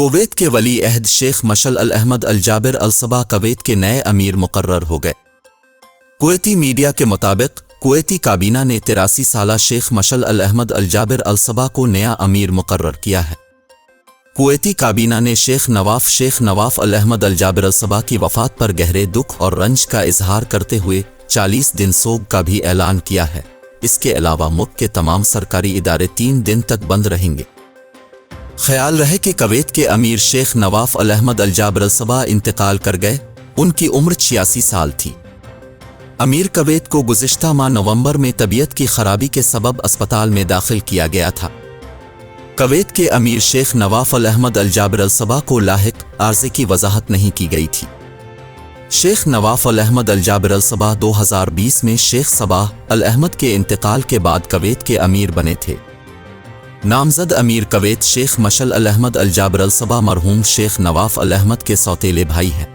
Kuwait के वली अहद शेख मशल अल अहमद अल जाबिर अल सबा Kuwait के नए अमीर मुकर्रर हो गए। कुवैती मीडिया के मुताबिक कुवैती काबीना ने 83 साला शेख मशल अल अहमद अल जाबिर अल सबा को नया अमीर मुकर्रर किया है। कुवैती काबीना ने शेख नवाफ अल अहमद अल जाबिर अल सबा की वफात पर गहरे दुख और रंज का इजहार करते हुए 40 दिन सोग का भी ऐलान किया है। इसके अलावा मुल्क के तमाम सरकारी इदारे 3 दिन तक बंद रहेंगे। ख्याल रहे कि कुवैत के अमीर शेख नवाफ अल अहमद अल जाबिर अल सबा इंतकाल कर गए। उनकी उम्र 86 साल थी। अमीर कुवैत को गुज़िश्ता माह नवंबर में तबीयत की खराबी के सबब अस्पताल में दाखिल किया गया था। कुवैत के अमीर शेख नवाफ अल अहमद अल जाबिर अल सबा को लाहिक आर्ज़े की वजाहत नहीं की गई थी। शेख नवाफ अल अहमद अल जाबिर अल सबा 2020 में शेख सबाह अल अहमद के इंतकाल के बाद कुवैत के अमीर बने थे। नामजद अमीर कुवैत शेख मशल अल अहमद अल जाबिर अल सबा मरहूम शेख नवाफ अल अहमद के सौतेले भाई हैं।